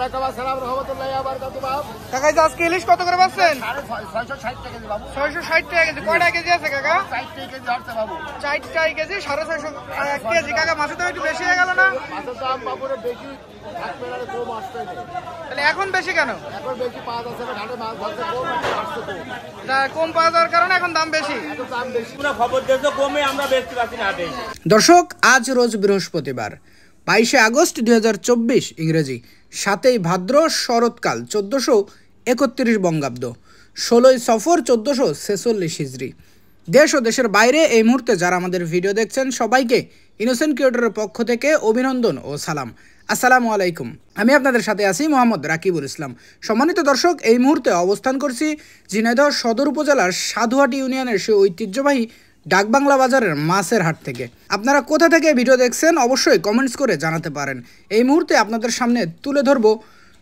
ওয়ালাইকুম আসসালাম রাহমাতুল্লাহি ওয়া বারাকাতুহু বাবু। কাকা আজকে ইলিশ কত করে পাচ্ছেন? 660 টাকা কেজি বাবু। 660 টাকা কেজি। কয়টা কেজি আছে কাকা? 4 কেজি হচ্ছে বাবু। 4 কেজি 650 কেজি। কাকা মাছের দাম একটু বেশি হয়ে গেল না? মাছের দাম বাবুরে বেশি থাকবে না, কম আসবে না। তাহলে এখন বেশি কেন? এখন বেশি পাওয়া যাচ্ছে না, ঘাটে মাছ ধরতে কম আসছে কম। কম পাওয়া যাওয়ার কারণে এখন দাম বেশি। এখন দাম বেশি। পুরো খবর দিয়েছে কমে আমরা বেচতে পারছি না হাটে। দর্শক, আজ রোজ বৃহস্পতিবার 22শে আগস্ট 2024 ইংরেজি, 7ই ভাদ্র শরৎকাল 1431 বঙ্গাব্দ, 16ই সফর 1446 হিজরি। দেশ ও দেশের বাইরে এই মুহূর্তে যারা আমাদের ভিডিও দেখছেন সবাইকে ইনোসেন্ট ক্রিয়েটরের পক্ষ থেকে অভিনন্দন ও সালাম। আসসালামু আলাইকুম। আমি আপনাদের সাথে আছি মোহাম্মদ রাকিবুল ইসলাম। সম্মানিত দর্শক, এই মুহূর্তে অবস্থান করছি ঝিনাইদহ সদর উপজেলার সাধুহাটি ইউনিয়নের সেই ঐতিহ্যবাহী ডাকবাংলা বাজারের মাছের হাট থেকে। আপনারা কোথা থেকে ভিডিও দেখছেন অবশ্যই কমেন্টস করে জানাতে পারেন। এই মুহূর্তে আপনাদের সামনে তুলে ধরব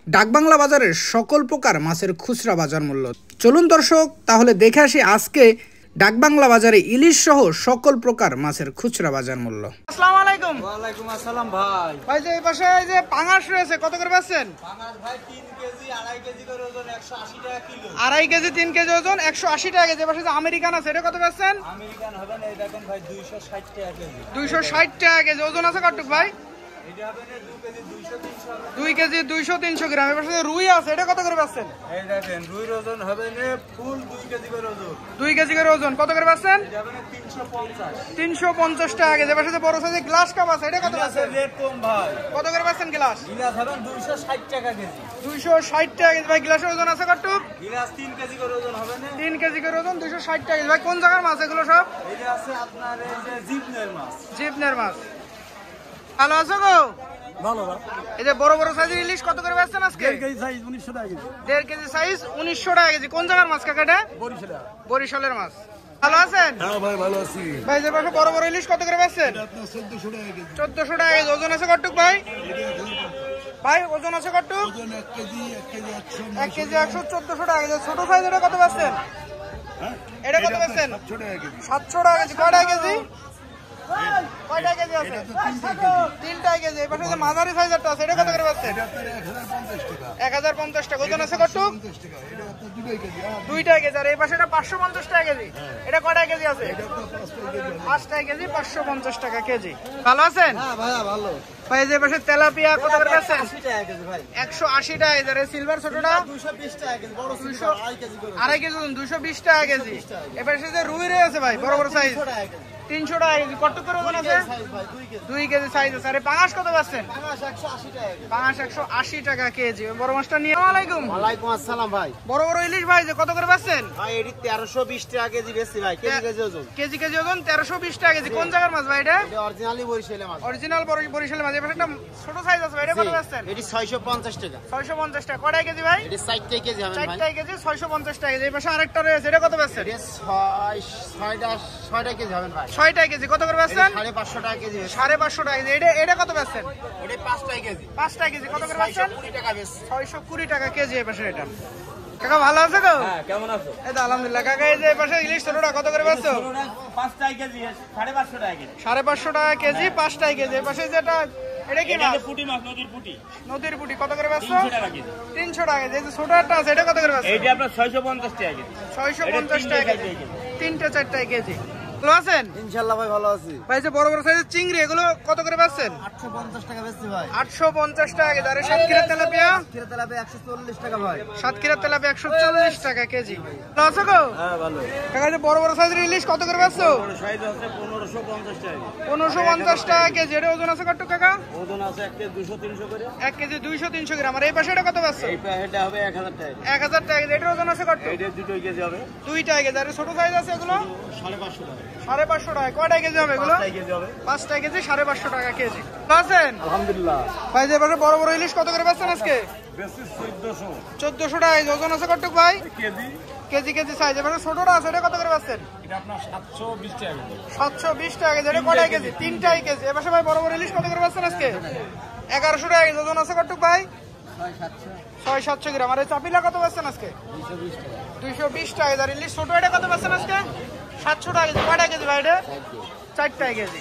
ডাকবাংলা বাজারের সকল প্রকার মাছের খুচরা বাজার মূল্য। চলুন দর্শক, তাহলে দেখে আসি আজকে ডাকবাংলা বাজারে ইলিশ সহ সকল প্রকার মাছের খুচরা বাজার মূল্য। আসসালামু আলাইকুম। ওয়ালাইকুম আসসালাম ভাই। ভাই যে এই পাশে এই যে পাঙাশ রয়েছে, কত করে পাচ্ছেন? পাঙাশ ভাই 3 কেজি 2.5 কেজি করে ওজন 180 টাকা কিলো। 2.5 কেজি 3 কেজি ওজন 180 টাকা কেজি। পাশে যে আমেরিকান আছে এটা কত পাচ্ছেন? আমেরিকান হবে না, এই দেখেন ভাই 260 টাকা কেজি। 260 টাকা কেজি। ওজন আছে কতটুক ভাই? এটা হবে না 2 কেজি 200 300। 2 কেজি 200-300 গ্রাম। এর পাশে যে রুই আছে এটা কত করে পাচ্ছেন? এই দেখেন রুইর ওজন হবে না ফুল 2 কেজি করে ওজন। 2 কেজি করে ওজন কত করে পাচ্ছেন? এটা হবে না 350। 350 টাকা কেজি। এর পাশে যে বড় সাইজের গ্লাস কাপ আছে এটা কত পাচ্ছেন? রেট কম ভাই। কত করে পাচ্ছেন গ্লাস? গিলাস হবে 260 টাকা কেজি। 260 টাকা কেজি। ভাই গ্লাসের ওজন আছে কতটুক? গিলাস 3 কেজি করে ওজন হবে না। 3 কেজি করে ওজন 260 টাকা কেজি। ভাই কোন জায়গার মাছ এগুলো সব? এটা আছে আপনার এই যে জিপনের মাছ। জিপনের মাছ। ভালো আছো গো? ভালো ভাই। এই যে বড় বড় সাইজের ইলিশ কত করে পাচ্ছেন আজকে? 1.5 কেজি সাইজ 1900 টাকা কেজি। 1.5 কেজি সাইজ 1900 টাকা কেজি। কোন জায়গার মাছ কাকা এটা? বরিশাল। বরিশালের মাছ। ভালো আছেন? হ্যাঁ ভাই ভালো আছি। ভাই যে পাশে বড় বড় ইলিশ কত করে পাচ্ছেন? আপনার 1400 টাকা কেজি। 1400 টাকা কেজি। ওজন আছে কতটুক ভাই? ভাই ওজন আছে কতটুক? ওজন 1 কেজি 100 1 কেজি 100 1400 টাকা কেজি। ছোট সাইজ এটা কত পাচ্ছেন? হ্যাঁ এটা কত পাচ্ছেন? 700 টাকা কেজি। 700 টাকা কেজি। কয়টা কেজি? কয়টা কেজি আছে? এটা তো 3 কেজি। 3টা কেজি। এই পাশে যে মাঝারি সাইজেরটা আছে এটা কত করে পাচ্ছেন? এটা আপনার 1050 টাকা। 1050 টাকা। ওজন আছে কতটুক? 50 টাকা। এটা আপনার 2 কেজি। 2টা কেজি। আর এই পাশে এটা 550 টাকা কেজি। এটা কয়টা কেজি আছে? এটা আপনার 5 কেজি। 5টা কেজি 550 টাকা কেজি। ভালো আছেন? হ্যাঁ ভাইয়া ভালো। ভাই যে পাশে তেলাপিয়া কত করে পাচ্ছেন? 80 টাকা কেজি ভাই। 180 টাকা কেজি। আর এই সিলভার ছোটটা 220 টাকা কেজি। বড় 200 2.5 কেজি করে। 2.5 কেজি ওজন 220 টাকা কেজি। এবার সে যে রুই রয়েছে ভাই বড় বড় সাইজ 300 টাকা কেজি। 300 টাকা কেজি। কত করে ওজন আছে? সাইজ ভাই 2 কেজি। 2 কেজি সাইজ আছে। আর এই পাঙাশ কত পাচ্ছেন? পাঙাশ 180 টাকা কেজি। পাঙাশ 180 টাকা কেজি। বড় মাছটা নিয়ে। আসসালামু আলাইকুম। ওয়ালাইকুম আসসালাম ভাই। বড় বড় ইলিশ ভাই যে কত করে পাচ্ছেন? ভাই এটি 1320 টাকা কেজি বেশি ভাই। কেজি কেজি ওজন। কেজি কেজি ওজন 1320 টাকা কেজি। কোন জায়গার মাছ ভাই এটা? এটা অরিজিনালি বরিশালের মাছ। অরিজিনাল বরিশালের মাছ। এবার একটা ছোট সাইজ আছে ভাই এটা কত পাচ্ছেন? এটি 650 টাকা। 650 টাকা। কয়টা কেজি ভাই? এটি 60 টাকা কেজি হবে ভাই। 4টা কেজি 650 টাকা কেজি। এই পাশে আরেকটা রয়েছে এটা কত পাচ্ছেন? এটি 6টা কেজি হবে ভাই। 6টা কেজি। কত করে পাচ্ছেন? 550 টাকা কেজি। 550 টাকা কেজি। এটা কত পাচ্ছেন? এটি 5টা কেজি। 5টা কেজি। কত করে পাচ্ছেন? 620 টাকা বেশি। 620 টাকা কেজি এই পাশে এটা। কাকা ভালো আছে গো? হ্যাঁ কেমন আছো? এই তো আলহামদুলিল্লাহ। কাকা এই যে এই পাশে ইলিশ ছোটটা কত করে পাচ্ছো? 5 টাকা কেজি 550 টাকা কেজি। 550 টাকা কেজি 5টা কেজি। এই পাশে যেটা এটা কি মাছ? পুঁটি মাছ, নদীর পুঁটি। নদীর পুঁটি। কত করে পাচ্ছো? 300 টাকা কেজি। 300 টাকা কেজি। এই যে ছোট একটা আছে এটা কত করে পাচ্ছো? এইটা আপনার 650 টাকা কেজি। 650 টাকা কেজি। 3টে 4টা কেজি। ভালো আছেন? ইনশাআল্লাহ ভাই ভালো আছি। ভাই যে বড় বড় সাইজের চিংড়ি এগুলো কত করে পাচ্ছেন? 850 টাকা বেশি ভাই। 850 টাকা কেজি। আর এই সাতক্ষীরার তেলাপিয়া? কিলো তেলাপিয়া 140 টাকা ভাই। সাতক্ষীরার তেলাপিয়া 140 টাকা কেজি। ভালো আছো গো? হ্যাঁ ভালো। কাকা যে বড় বড় সাইজের ইলিশ কত করে পাচ্ছো? বড় সাইজ আছে 1550 টাকা। 1550 টাকা কেজি। এটা ওজন আছে কত কাকা? ওজন আছে 1 কেজি 200 300 করে। 1 কেজি 200-300 গ্রাম। আর এই পাশে এটা কত পাচ্ছো? এই প্যাকেটটা হবে 1000 টাকা। 1000 টাকা কেজি। এটার ওজন আছে কত? এটা 2 কেজি হবে 2টা কেজি। আর ছোট সাইজ আছে এগুলো 550 টাকা। 550 টাকা। কয়টা কেজি হবে এগুলো? 5 কেজি হবে। 5টা কেজি 550 টাকা কেজি। ভালো আছেন? আলহামদুলিল্লাহ। ভাই যে পাশে বড় বড় ইলিশ কত করে পাচ্ছেন আজকে? বেশি 1400 1400 টাকা কেজি। ওজন আছে কত ভাই? কেজি। KG KG size. এবারে ছোটটা আছে এটা কত করে পাচ্ছেন? এটা আপনার 720 টাকা কেজি। 720 টাকা কেজি। এটা কয়টা কেজি? 3টাই কেজি। এবার ভাই বড় বড় ইলিশ কত করে পাচ্ছেন আজকে? 1100 টাকা কেজি। ওজন আছে কত ভাই? 600-700 গ্রাম। আর এই চাপিলা কত পাচ্ছেন আজকে? 220 টাকা। আর ইলিশ ছোট এটা কত পাচ্ছেন আজকে? 700 টাকা কেজি। কয়টা কেজি ভাই এটা? 4টা কেজি।